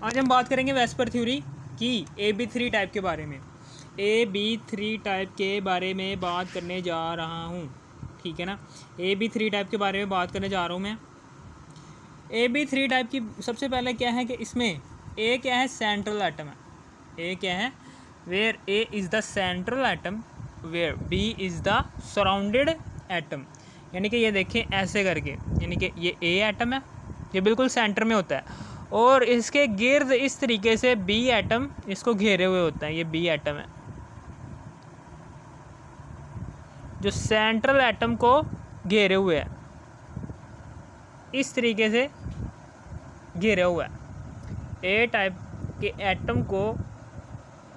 आज हम बात करेंगे वेस्पर थ्योरी की AB3 टाइप के बारे में। AB3 टाइप के बारे में बात करने जा रहा हूँ, ठीक है ना। AB3 टाइप के बारे में बात करने जा रहा हूँ मैं। AB3 टाइप की सबसे पहले क्या है कि इसमें A क्या है, सेंट्रल एटम है। A क्या है, where A is the central atom, where B is the surrounded atom. यानी कि ये देखें ऐसे करके, यानी कि ये A एटम है, ये बिल्कुल सेंटर में होता है और इसके गिर्द इस तरीके से B एटम इसको घेरे हुए होता है। ये B एटम है जो सेंट्रल एटम को घेरे हुए है, इस तरीके से घेरा हुआ है। A टाइप के एटम को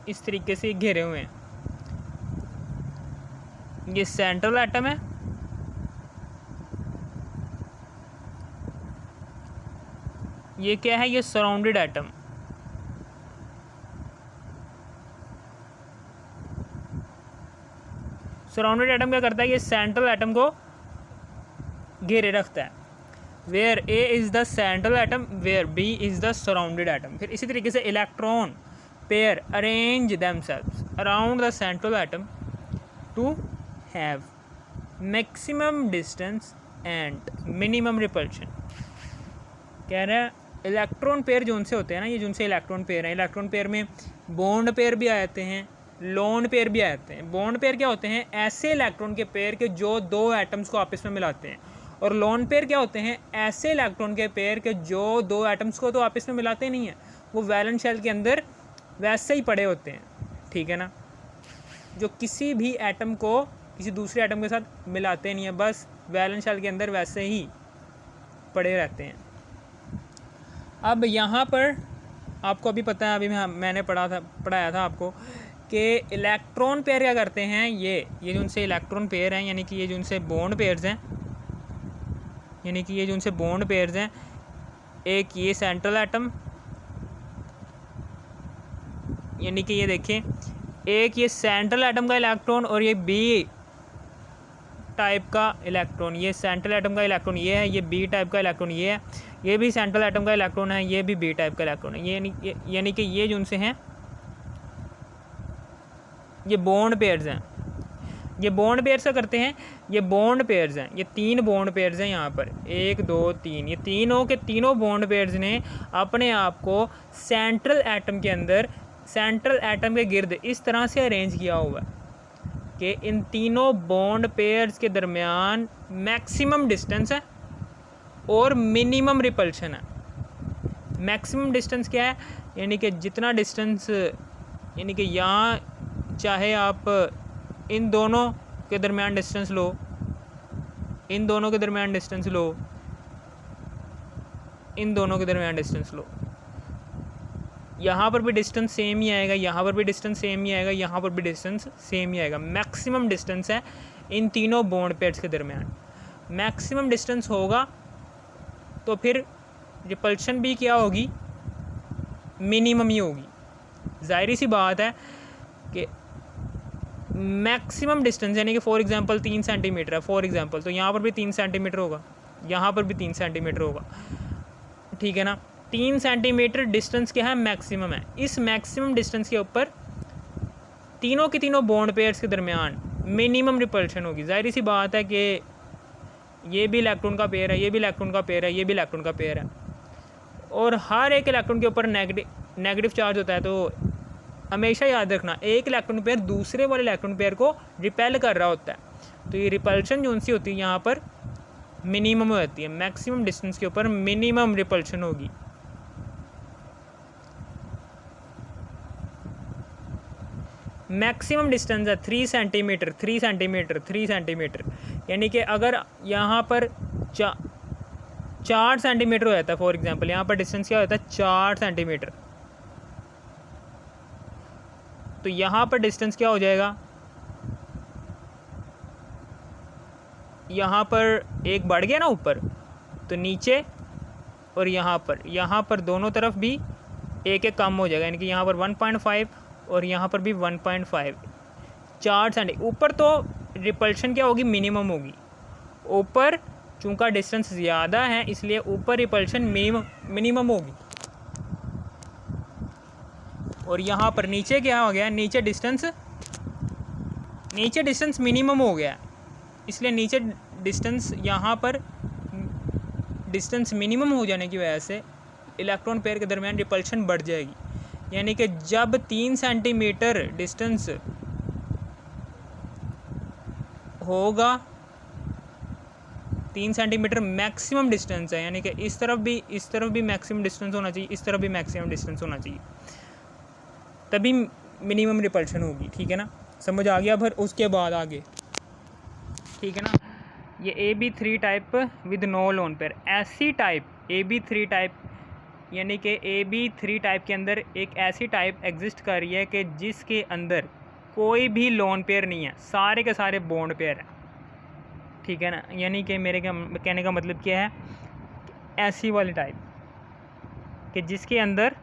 इस तरीके से घेरे हुए हैं। ये सेंट्रल एटम है, ये क्या है, ये सराउंडेड एटम। सराउंडेड एटम क्या करता है, ये सेंट्रल एटम को घेरे रखता है। Where A is the central atom, where B is the surrounded atom. फिर इसी तरीके से electron pair arrange themselves around the central atom to have maximum distance and minimum repulsion. कह रहा है इलेक्ट्रॉन पेयर जो उनसे होते हैं ना, ये जो उनसे इलेक्ट्रॉन पेयर हैं, इलेक्ट्रॉन पेयर में बॉन्ड पेयर भी आ जाते हैं, लोन पेयर भी आ जाते हैं। बॉन्ड पेयर क्या होते हैं, ऐसे इलेक्ट्रॉन के पेयर के जो दो एटम्स को आपस में मिलाते हैं। और लोन पेयर क्या होते हैं, ऐसे इलेक्ट्रॉन के पेयर के जो दो एटम्स को तो आपस में मिलाते नहीं हैं, वो वैलेंस शेल के अंदर वैसे ही पड़े होते हैं, ठीक है ना। जो किसी भी एटम को किसी दूसरे एटम के साथ मिलाते नहीं है, बस वैलेंस शेल के अंदर वैसे ही पड़े रहते हैं। अब यहाँ पर आपको अभी पता है, अभी मैंने पढ़ाया था आपको कि इलेक्ट्रॉन पेयर क्या करते हैं। ये जो उनसे इलेक्ट्रॉन पेयर हैं, यानी कि ये जो उनसे बॉन्ड पेयर्स हैं, यानी कि ये जो उनसे बॉन्ड पेयर्स हैं, एक ये सेंट्रल एटम, यानी कि ये देखें एक ये सेंट्रल एटम का इलेक्ट्रॉन और ये B टाइप का इलेक्ट्रॉन, ये सेंट्रल एटम का इलेक्ट्रॉन ये है, ये B टाइप का इलेक्ट्रॉन ये है, ये भी सेंट्रल एटम का इलेक्ट्रॉन है, ये भी B टाइप का इलेक्ट्रॉन है। ये यानी कि ये जो उनसे हैं ये बॉन्ड पेयर्स हैं। ये बॉन्ड पेयर्स क्या करते हैं, ये बॉन्ड पेयर्स हैं, ये तीन बॉन्ड पेयर्स हैं यहाँ पर, 1 2 3। ये तीनों के तीनों बॉन्ड पेयर्स ने अपने आप को सेंट्रल एटम के अंदर, सेंट्रल एटम के गिर्द इस तरह से अरेंज किया हुआ है कि इन तीनों बॉन्ड पेयर्स के दरमियान मैक्सिमम डिस्टेंस है और मिनिमम रिपल्शन है। मैक्सिमम डिस्टेंस क्या है, यानी कि जितना डिस्टेंस, यानी कि यहाँ चाहे आप इन दोनों के दरमियान डिस्टेंस लो, इन दोनों के दरमियान डिस्टेंस लो, इन दोनों के दरमियान डिस्टेंस लो, यहाँ पर भी डिस्टेंस सेम ही आएगा, यहाँ पर भी डिस्टेंस सेम ही आएगा, यहाँ पर भी डिस्टेंस सेम ही आएगा। मैक्सिमम डिस्टेंस है इन तीनों बॉन्ड पेयर्स के दरमियान। मैक्सिमम डिस्टेंस होगा तो फिर रिपल्शन भी क्या होगी, मिनिमम ही होगी। जाहिर सी बात है कि मैक्सिमम डिस्टेंस यानी कि फॉर एग्जांपल 3 सेंटीमीटर है, फॉर एग्जांपल, तो यहाँ पर भी 3 सेंटीमीटर होगा, यहाँ पर भी 3 सेंटीमीटर होगा, ठीक है ना। 3 सेंटीमीटर डिस्टेंस क्या है, मैक्सिमम है। इस मैक्सिमम डिस्टेंस के ऊपर तीनों के तीनों बॉन्ड पेयर्स के दरमियान मिनिमम रिपल्शन होगी। जाहिर सी बात है कि ये भी इलेक्ट्रॉन का पेयर है, ये भी इलेक्ट्रॉन का पेयर है, ये भी इलेक्ट्रॉन का पेयर है, और हर एक इलेक्ट्रॉन के ऊपर नेगेटिव चार्ज होता है। तो हमेशा याद रखना, एक इलेक्ट्रॉन पेयर दूसरे वाले इलेक्ट्रॉन पेयर को रिपेल कर रहा होता है। तो ये रिपल्शन जो उनसी होती है यहाँ पर मिनिमम हो जाती है, मैक्सिमम डिस्टेंस के ऊपर मिनिमम रिपल्शन होगी। मैक्सिमम डिस्टेंस है 3 सेंटीमीटर, 3 सेंटीमीटर, 3 सेंटीमीटर, यानी कि अगर यहाँ पर 4 सेंटीमीटर हो जाता है, फॉर एग्जांपल यहाँ पर डिस्टेंस क्या होता है, 4 सेंटीमीटर, तो यहाँ पर डिस्टेंस क्या हो जाएगा, यहाँ पर एक बढ़ गया ना ऊपर, तो नीचे और यहाँ पर दोनों तरफ भी एक एक कम हो जाएगा, यानी कि यहाँ पर 1.5 और यहाँ पर भी 1.5, 4 सेंटीमीटर। ऊपर तो रिपल्शन क्या होगी, मिनिमम होगी। ऊपर चूँकि डिस्टेंस ज़्यादा है इसलिए ऊपर रिपल्शन मिनिमम होगी। और यहाँ पर नीचे क्या हो गया, नीचे डिस्टेंस मिनिमम हो गया, इसलिए नीचे डिस्टेंस, यहाँ पर डिस्टेंस मिनिमम हो जाने की वजह से इलेक्ट्रॉन पेयर के दरमियान रिपल्शन बढ़ जाएगी। यानी कि जब 3 सेंटीमीटर डिस्टेंस होगा, 3 सेंटीमीटर मैक्सिमम डिस्टेंस है, यानी कि इस तरफ भी मैक्सिमम डिस्टेंस होना चाहिए, इस तरफ भी मैक्सिमम डिस्टेंस होना चाहिए, तभी मिनिमम रिपल्शन होगी। ठीक है ना, समझ आ गया। फिर उसके बाद आगे, ठीक है ना, ये AB3 type with no lone pair, ऐसी टाइप AB3 टाइप, यानी कि AB3 टाइप के अंदर एक ऐसी टाइप एग्जिस्ट कर रही है कि जिसके अंदर कोई भी लोन पेयर नहीं है, सारे के सारे बॉन्ड पेयर हैं। ठीक है ना, यानी कि मेरे कहने का मतलब क्या है, ऐसी वाली टाइप कि जिसके अंदर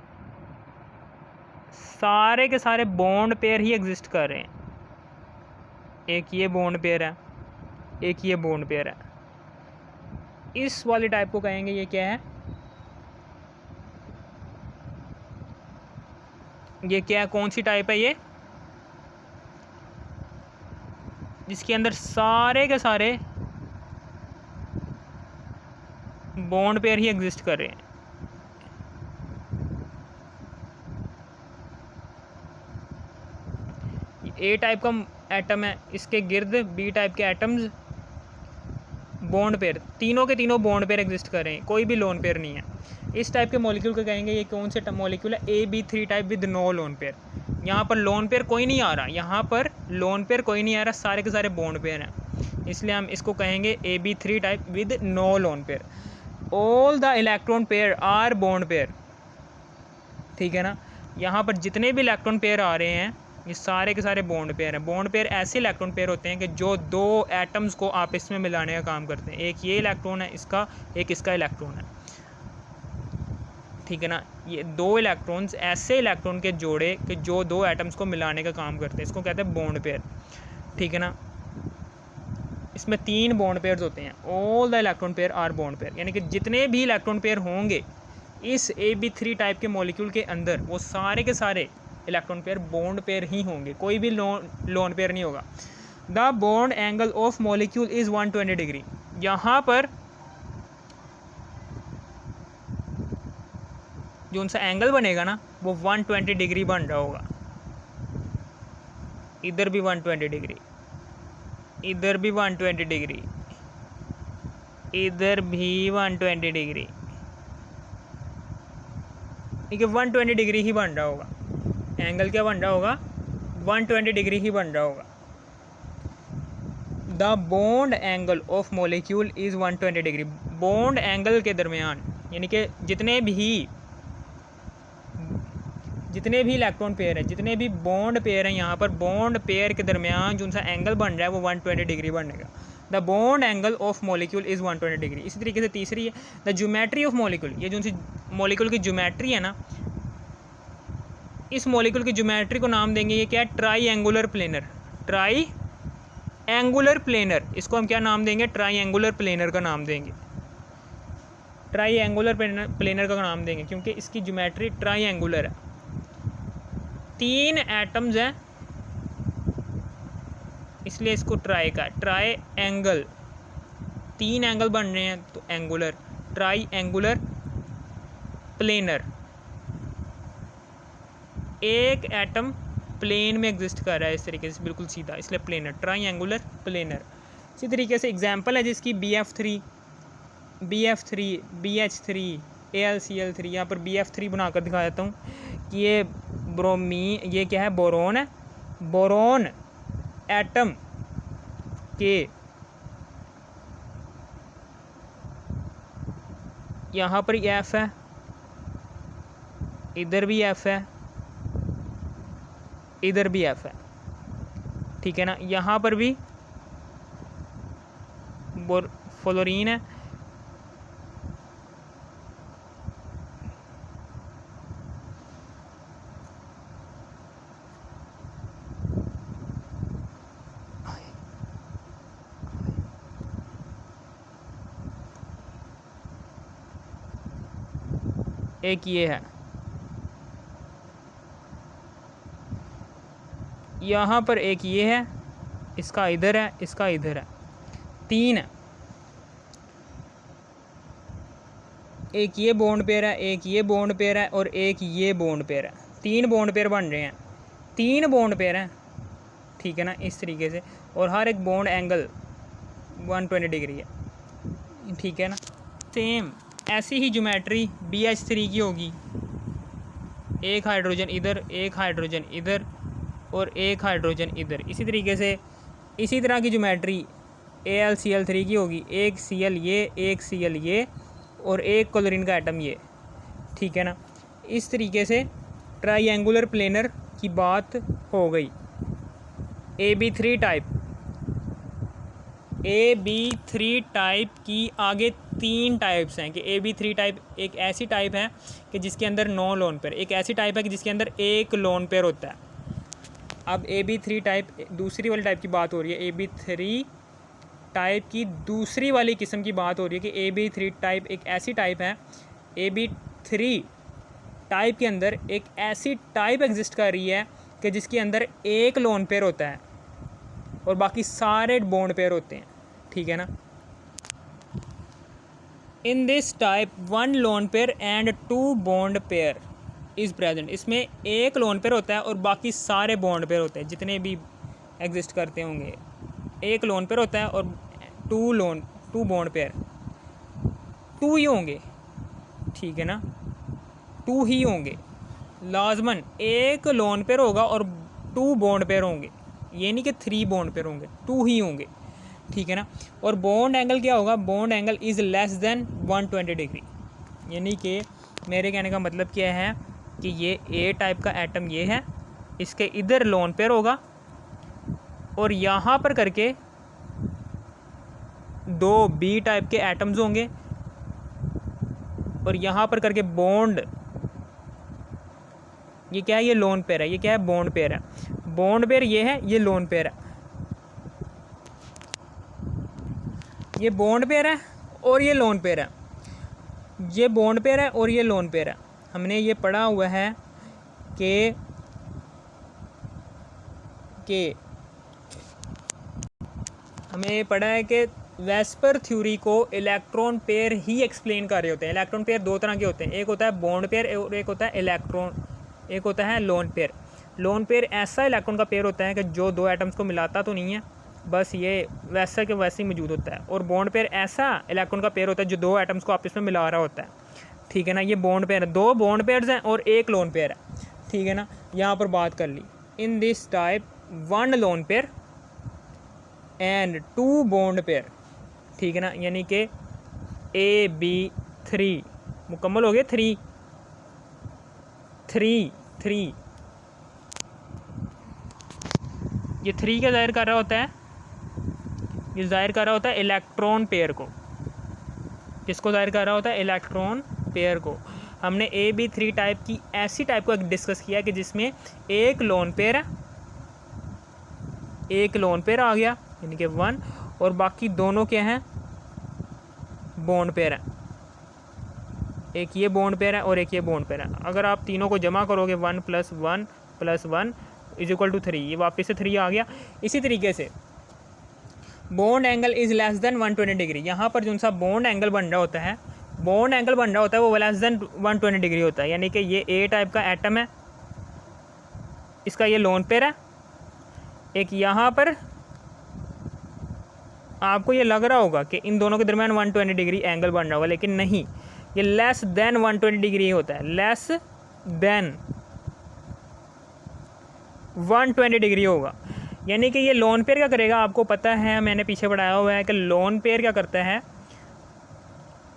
सारे के सारे बॉन्ड पेयर ही एग्जिस्ट कर रहे हैं। एक ये बॉन्ड पेयर है, एक ये बॉन्ड पेयर है, इस वाली टाइप को कहेंगे ये क्या है, ये क्या है, कौन सी टाइप है ये, जिसके अंदर सारे के सारे बॉन्ड पेयर ही एग्जिस्ट कर रहे हैं। ए टाइप का एटम है, इसके गिर्द बी टाइप के एटम्स बॉन्ड पेयर, तीनों के तीनों बॉन्ड पेयर एग्जिस्ट कर रहे हैं, कोई भी लोन पेयर नहीं है। इस टाइप के मॉलिक्यूल को कहेंगे ये कौन से मॉलिक्यूल है, AB3 type with no lone pair. यहाँ पर लोन पेयर कोई नहीं आ रहा, यहाँ पर लोन पेयर कोई नहीं आ रहा, सारे के सारे बॉन्ड पेयर हैं, इसलिए हम इसको कहेंगे AB3 type with no lone pair. All the electron pair are bond pair. ठीक है ना, यहाँ पर जितने भी इलेक्ट्रॉन पेयर आ रहे हैं ये सारे के सारे बॉन्ड पेयर हैं। बॉन्ड पेयर ऐसे इलेक्ट्रॉन पेयर होते हैं कि जो दो एटम्स को आपस में मिलाने का काम करते हैं। एक ये इलेक्ट्रॉन है इसका, एक इसका इलेक्ट्रॉन है। ठीक है ना, ये दो इलेक्ट्रॉन्स ऐसे इलेक्ट्रॉन के जोड़े कि जो दो एटम्स को मिलाने का काम करते हैं, इसको कहते हैं बॉन्ड पेयर। ठीक है ना, इसमें 3 बॉन्ड पेयर्स होते हैं। All the electron pair are bond pair, यानी कि जितने भी इलेक्ट्रॉन पेयर होंगे इस AB3 टाइप के मॉलिक्यूल के अंदर, वो सारे के सारे इलेक्ट्रॉन पेयर बॉन्ड पेयर ही होंगे, कोई भी लोन पेयर नहीं होगा। The bond angle of molecule is 120 degree. यहाँ पर जो उनसा एंगल बनेगा ना वो 120 डिग्री बन रहा होगा। इधर भी 120 डिग्री, इधर भी 120 डिग्री, इधर भी 120 डिग्री, ठीक है, 120 डिग्री ही बन रहा होगा। एंगल क्या बन रहा होगा, 120 डिग्री ही बन रहा होगा। The bond angle of molecule is 120 degree. Bond angle के दरमियान, यानी कि जितने भी इलेक्ट्रॉन पेयर हैं, जितने भी बॉन्ड पेयर हैं, यहाँ पर बॉन्ड पेयर के दरमियान जो उनका एंगल बन रहा है वो 120 डिग्री बनेगा। The bond angle of molecule is 120 degree. इसी तरीके से तीसरी है द ज्योमेट्री ऑफ मॉलिक्यूल। ये जो उनकी मॉलिक्यूल की ज्योमेट्री है ना, इस मॉलिक्यूल की ज्योमेट्री को नाम देंगे ये क्या है, try angular planar. Try angular planar, इसको हम क्या नाम देंगे, ट्राई एंगुलर प्लेनर का नाम देंगे। ट्राई एंगुलर प्लेनर का नाम देंगे क्योंकि इसकी ज्योमेट्री ट्राई एंगुलर है। 3 एटम्स हैं इसलिए इसको ट्राई का, ट्राई एंगल, 3 एंगल बन रहे हैं तो एंगुलर, ट्राई एंगुलर प्लेनर। एक एटम प्लेन में एग्जिस्ट कर रहा है इस तरीके से, बिल्कुल सीधा, इसलिए प्लेनर, ट्राई एंगुलर प्लेनर। इसी तरीके से एग्जांपल है जिसकी BF3, BH3, AlCl3। यहाँ पर BF3 बनाकर दिखा देता हूँ कि ये क्या है, बोरोन है। बोरोन एटम के यहाँ पर F है, इधर भी F है, इधर भी F है। ठीक है ना, यहाँ पर भी फ्लोरीन है, एक ये है, यहाँ पर एक ये है, इसका इधर है, इसका इधर है, 3 है, एक ये बॉन्ड पेयर है, एक ये बॉन्ड पेयर है और एक ये बॉन्ड पेयर है। 3 बॉन्ड पेयर बन रहे हैं, 3 बॉन्ड पेयर हैं, ठीक है ना, इस तरीके से। और हर एक बॉन्ड एंगल 120 डिग्री है, ठीक है ना। सेम ऐसी ही ज्योमेट्री BH3 की होगी, एक हाइड्रोजन इधर, एक हाइड्रोजन इधर और एक हाइड्रोजन इधर। इसी तरीके से इसी तरह की ज्योमेट्री AlCl3 की होगी, एक Cl ये, एक Cl ये और एक क्लोरीन का एटम ये, ठीक है ना। इस तरीके से ट्राइएंगुलर प्लेनर की बात हो गई। AB3 टाइप की आगे 3 टाइप्स हैं कि AB3 टाइप एक ऐसी टाइप है कि जिसके अंदर 9 लोन पेयर, एक ऐसी टाइप है कि जिसके अंदर 1 लोन पेयर होता है। अब AB3 टाइप दूसरी वाली टाइप की बात हो रही है, AB3 टाइप की दूसरी वाली किस्म की बात हो रही है कि AB3 टाइप एक ऐसी टाइप है, AB3 टाइप के अंदर एक ऐसी टाइप एग्जिस्ट कर रही है कि जिसके अंदर 1 लोन पेयर होता है और बाकी सारे बॉन्ड पेयर होते हैं, ठीक है ना। इन this type 1 lone pair and 2 bond pair is present. इसमें 1 लोन पेयर होता है और बाकी सारे बॉन्ड पेयर होते हैं, जितने भी एग्जिस्ट करते होंगे। 1 लोन पेयर होता है और 2 बॉन्ड पेयर 2 ही होंगे, ठीक है ना, 2 ही होंगे लाजमन। 1 लोन पेयर होगा और 2 बॉन्ड पेयर होंगे, ये नहीं कि 3 बॉन्ड पेयर होंगे, 2 ही होंगे, ठीक है ना। और बॉन्ड एंगल क्या होगा, bond angle is less than 120 degree. यानी कि मेरे कहने का मतलब क्या है कि ये A टाइप का एटम ये है, इसके इधर लोन पेयर होगा और यहाँ पर करके 2 B टाइप के एटम्स होंगे और यहाँ पर करके बॉन्ड, ये क्या है, ये लोन पेयर है, ये क्या है, बॉन्ड पेयर है। बॉन्ड पेयर ये है, ये लोन पेयर है, ये बॉन्ड पेयर है और ये लोन पेयर है, ये बॉन्ड पेयर है और ये लोन पेयर है। हमने ये पढ़ा हुआ है कि हमें ये पढ़ा है कि वेस्पर थ्योरी को इलेक्ट्रॉन पेयर ही एक्सप्लेन कर रहे होते हैं। इलेक्ट्रॉन पेयर 2 तरह के होते हैं, एक होता है बॉन्ड पेयर और एक होता है एक होता है लोन पेयर। लोन पेयर ऐसा इलेक्ट्रॉन का पेयर होता है कि जो 2 एटम्स को मिलाता तो नहीं है, बस ये वैसा के वैसे ही मौजूद होता है। और बॉन्ड पेयर ऐसा इलेक्ट्रॉन का पेयर होता है जो 2 एटम्स को आपस में मिला रहा होता है, ठीक है ना। ये बॉन्ड पेयर है, 2 बॉन्ड पेयर्स हैं और 1 लोन पेयर है, ठीक है ना। यहाँ पर बात कर ली, in this type 1 lone pair and 2 bond pair, ठीक है ना। यानी कि AB3 मुकम्मल हो गए, 3 ये 3 क्या जाहिर कर रहा होता है, ये जाहिर कर रहा होता है इलेक्ट्रॉन पेयर को। किसको जाहिर कर रहा होता है, इलेक्ट्रॉन पेयर को। हमने AB3 टाइप की ऐसी टाइप को डिस्कस किया कि जिसमें 1 लोन पेयर है, 1 लोन पेयर आ गया यानी कि 1 और बाकी दोनों क्या हैं, बॉन्ड पेयर है। एक ये बॉन्ड पेयर है और एक ये बॉन्ड पेयर है। अगर आप तीनों को जमा करोगे 1 + 1 + 1 = 3, ये वापस से 3 आ गया। इसी तरीके से bond angle is less than 120 degree. यहाँ पर जो सा बॉन्ड एंगल बन रहा होता है, वो लेस देन 120 डिग्री होता है। यानी कि ये A टाइप का एटम है, इसका ये लोन पेयर है, एक यहाँ पर आपको ये लग रहा होगा कि इन दोनों के दरमियान 120 डिग्री एंगल बन रहा होगा, लेकिन नहीं, ये लेस देन 120 डिग्री होता है, लेस देन 120 डिग्री होगा। यानी कि ये लोन पेयर क्या करेगा, आपको पता है, मैंने पीछे पढ़ाया हुआ है कि लोन पेयर क्या करता है,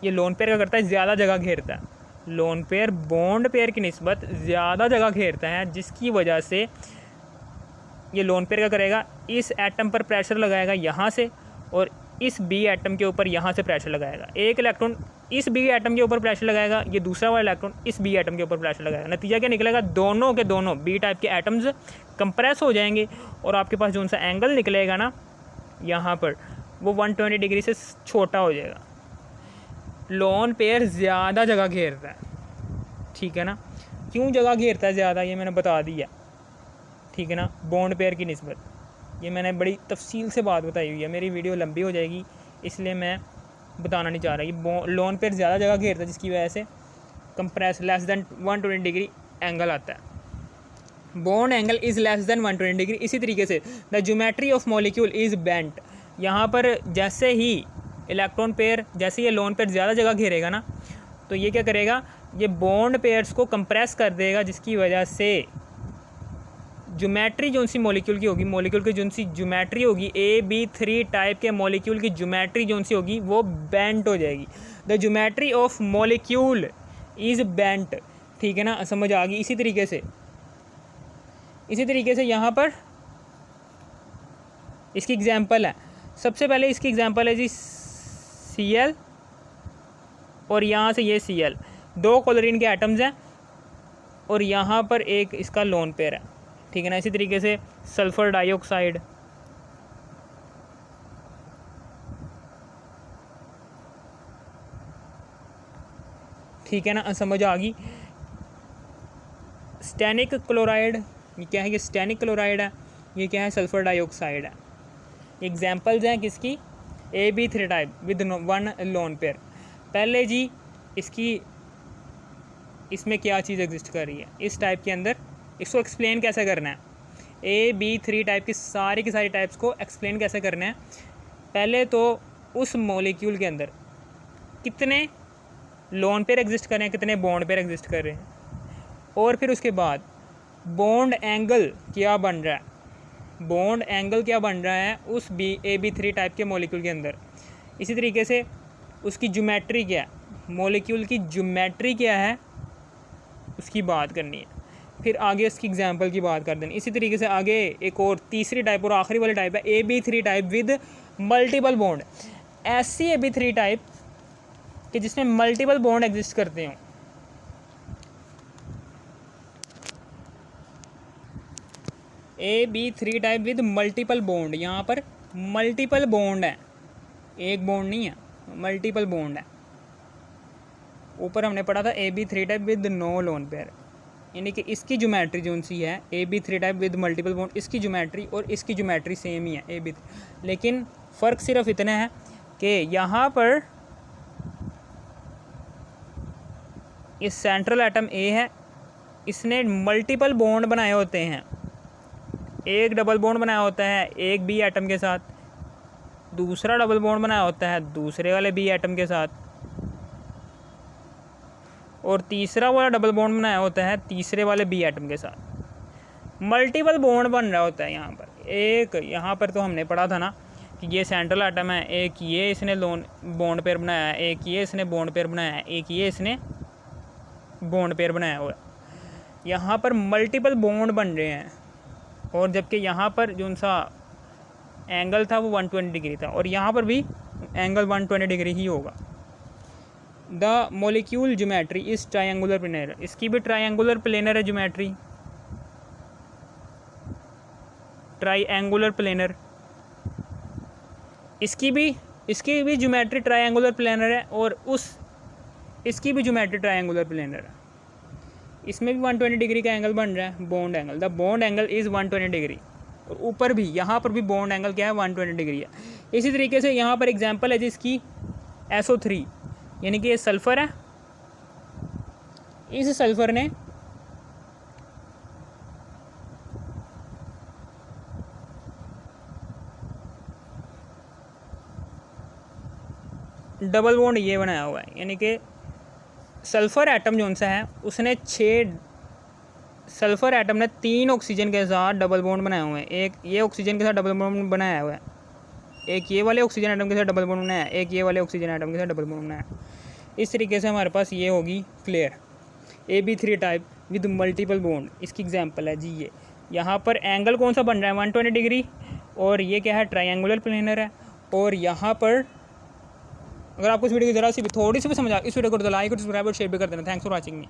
ये लोन पेयर क्या करता है, ज़्यादा जगह घेरता है। लोन पेयर बॉन्ड पेयर की निस्बत ज़्यादा जगह घेरता है, जिसकी वजह से ये लोन पेयर क्या करेगा, इस एटम पर प्रेशर लगाएगा यहाँ से और इस B एटम के ऊपर यहाँ से प्रेशर लगाएगा। एक इलेक्ट्रॉन इस B एटम के ऊपर प्रेशर लगाएगा, ये दूसरा वाला इलेक्ट्रॉन इस B एटम के ऊपर प्रेशर लगाएगा। नतीजा क्या निकलेगा, दोनों के दोनों B टाइप के एटम्स कंप्रेस हो जाएंगे और आपके पास जो सा एंगल निकलेगा ना यहाँ पर, वो 120 डिग्री से छोटा हो जाएगा। लोन पेयर ज़्यादा जगह घेरता है, ठीक है ना। क्यों जगह घेरता है ज़्यादा, ये मैंने बता दिया। ठीक है ना, बॉन्ड पेयर की निस्बत। ये मैंने बड़ी तफसील से बात बताई हुई है, मेरी वीडियो लंबी हो जाएगी इसलिए मैं बताना नहीं चाह रहा। ये लोन पेयर ज़्यादा जगह घेरता है जिसकी वजह से compress less than 120 degree angle आता है। Bond angle is less than 120 degree. इसी तरीके से the geometry of molecule is bent. यहाँ पर जैसे ही इलेक्ट्रॉन पेयर, जैसे ये लोन पेयर ज़्यादा जगह घेरेगा ना, तो ये क्या करेगा, ये बॉन्ड पेयर्स को कंप्रेस कर देगा, जिसकी वजह से ज्योमेट्री जो सी मॉलिक्यूल की होगी, मॉलिक्यूल की जो सी ज्योमेट्री होगी, AB3 टाइप के मॉलिक्यूल की ज्योमेट्री जो सी होगी वो बेंट हो जाएगी। The geometry of molecule is bent. ठीक है ना, समझ आ गई। इसी तरीके से यहाँ पर इसकी एग्जांपल है। सबसे पहले इसकी एग्जांपल है जी Cl, और यहाँ से ये Cl, 2 क्लोरीन के एटम्स हैं और यहाँ पर एक इसका लोन पेयर है। ठीक है ना। इसी तरीके से सल्फ़र डाइऑक्साइड, ठीक है ना, समझ आ गई। स्टैनिक क्लोराइड, ये क्या है, ये स्टैनिक क्लोराइड है, ये क्या है, सल्फ़र डाइऑक्साइड है। एग्जांपल्स हैं किसकी, AB3 type with 1 lone pair. पहले जी इसमें क्या चीज़ एग्जिस्ट कर रही है इस टाइप के अंदर, इसको एक्सप्लेन कैसे करना है। AB3 टाइप की सारी टाइप्स को एक्सप्लेन कैसे करना है। पहले तो उस मॉलिक्यूल के अंदर कितने लोन पेयर एग्जिस्ट कर रहे हैं, कितने बॉन्ड पेयर एग्जिस्ट कर रहे हैं, और फिर उसके बाद बॉन्ड एंगल क्या बन रहा है, बॉन्ड एंगल क्या बन रहा है उस AB3 टाइप के मॉलिक्यूल के अंदर। इसी तरीके से उसकी ज्योमेट्री क्या है, मॉलिक्यूल की ज्योमेट्री क्या है, उसकी बात करनी है। फिर आगे उसकी एग्जांपल की बात कर देनी। इसी तरीके से आगे एक और तीसरी टाइप और आखिरी वाली टाइप है AB3 type with multiple bond. ऐसी AB3 टाइप कि जिसमें मल्टीपल बॉन्ड एग्जिस्ट करते हों। AB3 type with multiple bond, यहाँ पर मल्टीपल बॉन्ड है, एक बॉन्ड नहीं है, मल्टीपल बॉन्ड है। ऊपर हमने पढ़ा था AB3 type with no lone pair, यानी कि इसकी ज्योमेट्री जो सी है AB3 type with multiple bond, इसकी ज्योमेट्री और इसकी ज्योमेट्री सेम ही है AB3, लेकिन फ़र्क सिर्फ इतना है कि यहाँ पर इस सेंट्रल एटम A है, इसने मल्टीपल बॉन्ड बनाए होते हैं। एक डबल बॉन्ड बनाया होता है एक B एटम के साथ, दूसरा डबल बॉन्ड बनाया होता है दूसरे वाले B एटम के साथ, और तीसरा वाला डबल बॉन्ड बनाया होता है तीसरे वाले B एटम के साथ। मल्टीपल बॉन्ड बन रहा होता है यहाँ पर। एक यहाँ पर तो हमने पढ़ा था ना कि ये सेंट्रल एटम है, एक ये इसने लोन बॉन्ड पेयर बनाया है, एक ये इसने बॉन्ड पेयर बनाया है, एक ये इसने बॉन्ड पेयर बनाया हुआ है। यहाँ पर मल्टीपल बॉन्ड बन रहे हैं, और जबकि यहाँ पर जो सा एंगल था वो 120 डिग्री था, और यहाँ पर भी एंगल 120 डिग्री ही होगा। The molecule geometry is triangular planar, इसकी भी ट्रायंगुलर प्लेनर है ज्योमेट्री, ट्रायंगुलर प्लेनर। इसकी भी ज्योमेट्री ट्रायंगुलर प्लेनर है, और इसकी भी ज्योमेट्री ट्रायंगुलर प्लेनर है। इसमें भी 120 डिग्री का एंगल बन रहा है, bond angle. The bond angle is 120 degree, और ऊपर भी यहाँ पर भी बॉन्ड एंगल क्या है, 120 डिग्री है। इसी तरीके से यहाँ पर एग्जांपल है जिसकी SO3, यानी कि ये सल्फ़र है, इस सल्फ़र ने डबल बॉन्ड ये बनाया हुआ है, यानी कि सल्फ़र एटम जो सा है उसने 6 सल्फ़र एटम ने 3 ऑक्सीजन के साथ डबल बॉन्ड बनाए हुए हैं। एक ये ऑक्सीजन के साथ डबल बॉन्ड बनाया हुआ है, एक ये वाले ऑक्सीजन एटम के साथ डबल बॉन्ड बनाया है, एक ये वाले ऑक्सीजन एटम के साथ डबल बॉन्ड बनाया है। इस तरीके से हमारे पास ये होगी clear AB3 type with multiple bond. इसकी एग्जांपल है जी ये। यहाँ पर एंगल कौन सा बन रहा है, 120 डिग्री, और ये क्या है, ट्रायंगुलर प्लेनर है। और यहाँ पर अगर आपको इस वीडियो की ज़रा सी भी थोड़ी सी भी समझ आ, इस वीडियो को लाइक और सब्सक्राइब और शेयर भी कर देना। Thanks for watching me.